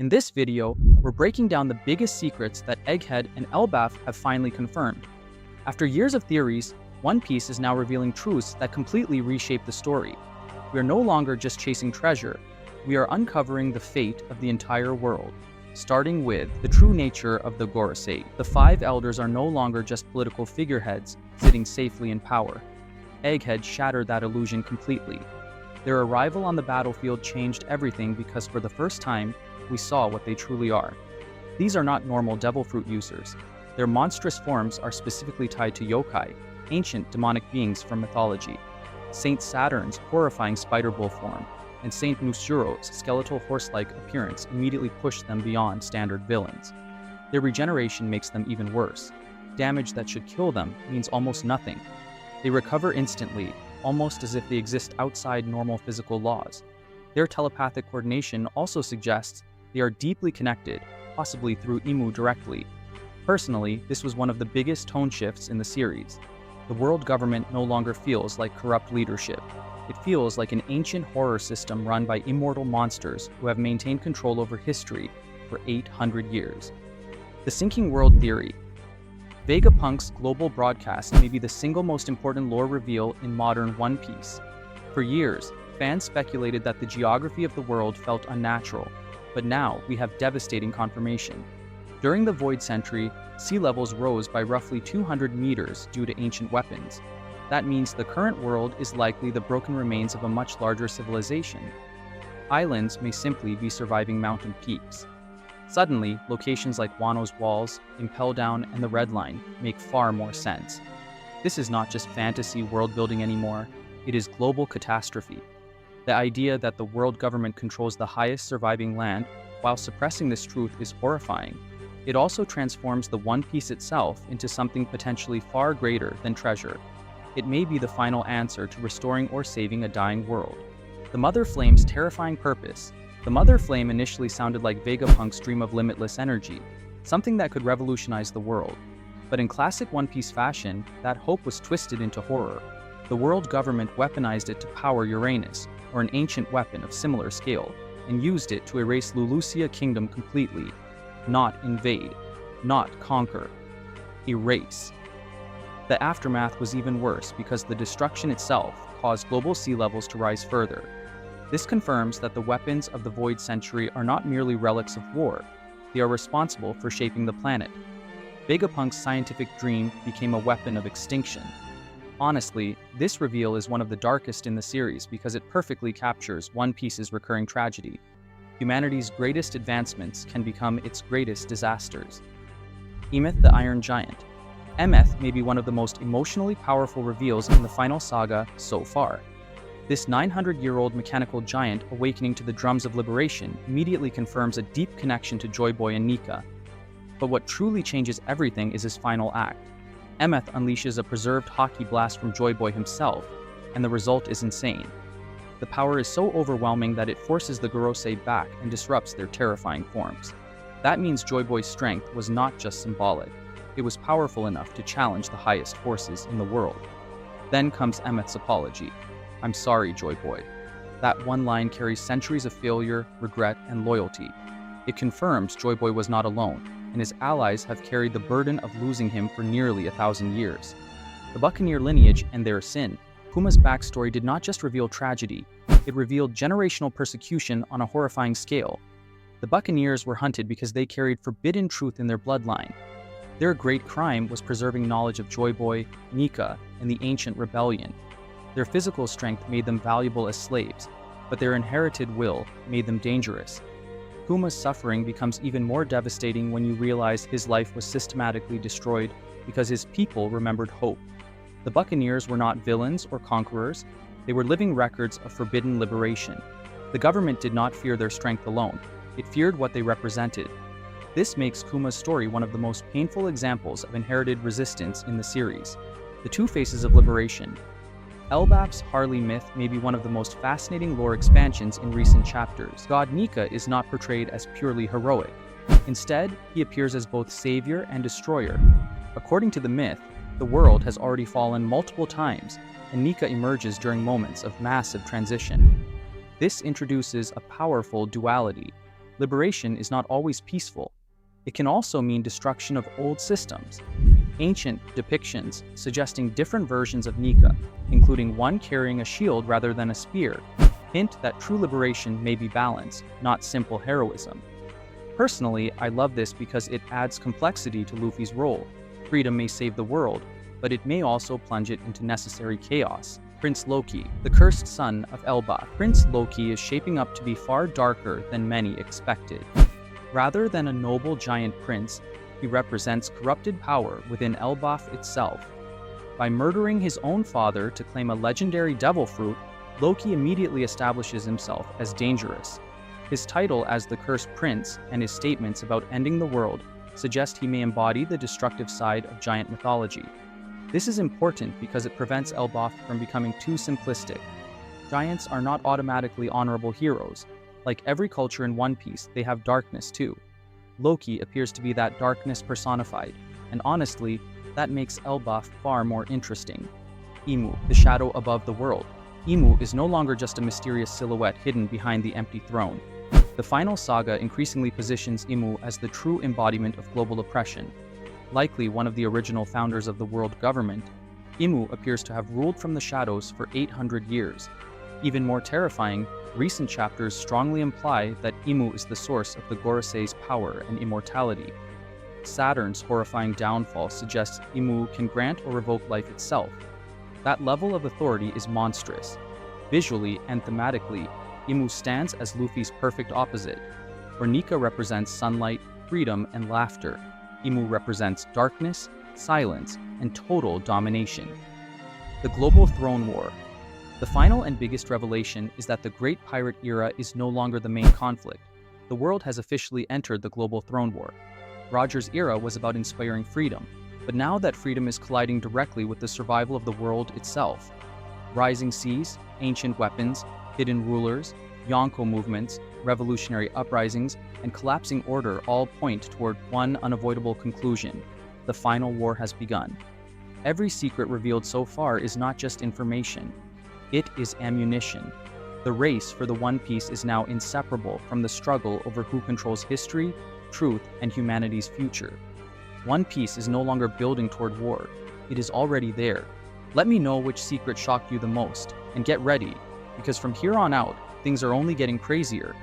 In this video, we're breaking down the biggest secrets that Egghead and Elbaf have finally confirmed. After years of theories, One Piece is now revealing truths that completely reshape the story. We are no longer just chasing treasure, we are uncovering the fate of the entire world. Starting with the true nature of the Gorosei. The five elders are no longer just political figureheads sitting safely in power. Egghead shattered that illusion completely. Their arrival on the battlefield changed everything because for the first time, we saw what they truly are. These are not normal devil fruit users. Their monstrous forms are specifically tied to yokai, ancient demonic beings from mythology. Saint Saturn's horrifying spider bull form and Saint Nusuro's skeletal horse-like appearance immediately pushed them beyond standard villains. Their regeneration makes them even worse. Damage that should kill them means almost nothing. They recover instantly, almost as if they exist outside normal physical laws. Their telepathic coordination also suggests they are deeply connected, possibly through Imu directly. Personally, this was one of the biggest tone shifts in the series. The world government no longer feels like corrupt leadership. It feels like an ancient horror system run by immortal monsters who have maintained control over history for 800 years. The sinking world theory. Vegapunk's global broadcast may be the single most important lore reveal in modern One Piece. For years, fans speculated that the geography of the world felt unnatural, but now we have devastating confirmation. During the Void Century, sea levels rose by roughly 200 meters due to ancient weapons. That means the current world is likely the broken remains of a much larger civilization. Islands may simply be surviving mountain peaks. Suddenly, locations like Wano's Walls, Impel Down, and the Red Line make far more sense. This is not just fantasy world building anymore, it is global catastrophe. The idea that the world government controls the highest surviving land while suppressing this truth is horrifying. It also transforms the One Piece itself into something potentially far greater than treasure. It may be the final answer to restoring or saving a dying world. The Mother Flame's terrifying purpose. The Mother Flame initially sounded like Vegapunk's dream of limitless energy, something that could revolutionize the world. But in classic One Piece fashion, that hope was twisted into horror. The world government weaponized it to power Uranus, or an ancient weapon of similar scale, and used it to erase Lulusia Kingdom completely. Not invade, not conquer, erase. The aftermath was even worse because the destruction itself caused global sea levels to rise further. This confirms that the weapons of the Void Century are not merely relics of war, they are responsible for shaping the planet. Vegapunk's scientific dream became a weapon of extinction. Honestly, this reveal is one of the darkest in the series because it perfectly captures One Piece's recurring tragedy. Humanity's greatest advancements can become its greatest disasters. Emeth the Iron Giant. Emeth may be one of the most emotionally powerful reveals in the final saga so far. This 900-year-old mechanical giant awakening to the drums of liberation immediately confirms a deep connection to Joy Boy and Nika. But what truly changes everything is his final act. Emeth unleashes a preserved hockey blast from Joy Boy himself, and the result is insane. The power is so overwhelming that it forces the Gorosei back and disrupts their terrifying forms. That means Joy Boy's strength was not just symbolic, it was powerful enough to challenge the highest forces in the world. Then comes Emeth's apology. "I'm sorry, Joy Boy." That one line carries centuries of failure, regret, and loyalty. It confirms Joy Boy was not alone, and his allies have carried the burden of losing him for nearly 1,000 years. The Buccaneer lineage and their sin. Puma's backstory did not just reveal tragedy, it revealed generational persecution on a horrifying scale. The Buccaneers were hunted because they carried forbidden truth in their bloodline. Their great crime was preserving knowledge of Joy Boy, Nika, and the ancient rebellion. Their physical strength made them valuable as slaves, but their inherited will made them dangerous. Puma's suffering becomes even more devastating when you realize his life was systematically destroyed because his people remembered hope. The Buccaneers were not villains or conquerors, they were living records of forbidden liberation. The government did not fear their strength alone, it feared what they represented. This makes Kuma's story one of the most painful examples of inherited resistance in the series. The two faces of liberation. Elbaf's Harley myth may be one of the most fascinating lore expansions in recent chapters. God Nika is not portrayed as purely heroic. Instead, he appears as both savior and destroyer. According to the myth, the world has already fallen multiple times, and Nika emerges during moments of massive transition. This introduces a powerful duality. liberation is not always peaceful. It can also mean destruction of old systems. Ancient depictions suggesting different versions of Nika, including one carrying a shield rather than a spear, hint that true liberation may be balance, not simple heroism. Personally, I love this because it adds complexity to Luffy's role. Freedom may save the world, but it may also plunge it into necessary chaos. Prince Loki, the cursed son of Elbaf. Prince Loki is shaping up to be far darker than many expected. Rather than a noble giant prince, he represents corrupted power within Elbaf itself. By murdering his own father to claim a legendary devil fruit, Loki immediately establishes himself as dangerous. His title as the Cursed Prince and his statements about ending the world suggest he may embody the destructive side of giant mythology. This is important because it prevents Elbaf from becoming too simplistic. Giants are not automatically honorable heroes. Like every culture in One Piece, they have darkness too. Loki appears to be that darkness personified, and honestly, that makes Elbaf far more interesting. Imu, the shadow above the world. Imu is no longer just a mysterious silhouette hidden behind the empty throne. The final saga increasingly positions Imu as the true embodiment of global oppression. Likely one of the original founders of the world government, Imu appears to have ruled from the shadows for 800 years. Even more terrifying, recent chapters strongly imply that Imu is the source of the Gorosei's power and immortality. Saturn's horrifying downfall suggests Imu can grant or revoke life itself. That level of authority is monstrous. Visually and thematically, Imu stands as Luffy's perfect opposite. Where Nika represents sunlight, freedom, and laughter, Imu represents darkness, silence, and total domination. The Global Throne War. The final and biggest revelation is that the Great Pirate Era is no longer the main conflict. The world has officially entered the Global Throne War. Roger's era was about inspiring freedom, but now that freedom is colliding directly with the survival of the world itself. Rising seas, ancient weapons, hidden rulers, Yonko movements, revolutionary uprisings, and collapsing order all point toward one unavoidable conclusion: the final war has begun. Every secret revealed so far is not just information, it is ammunition. The race for the One Piece is now inseparable from the struggle over who controls history, truth, and humanity's future. One Piece is no longer building toward war, it is already there. Let me know which secret shocked you the most, and get ready, because from here on out, things are only getting crazier.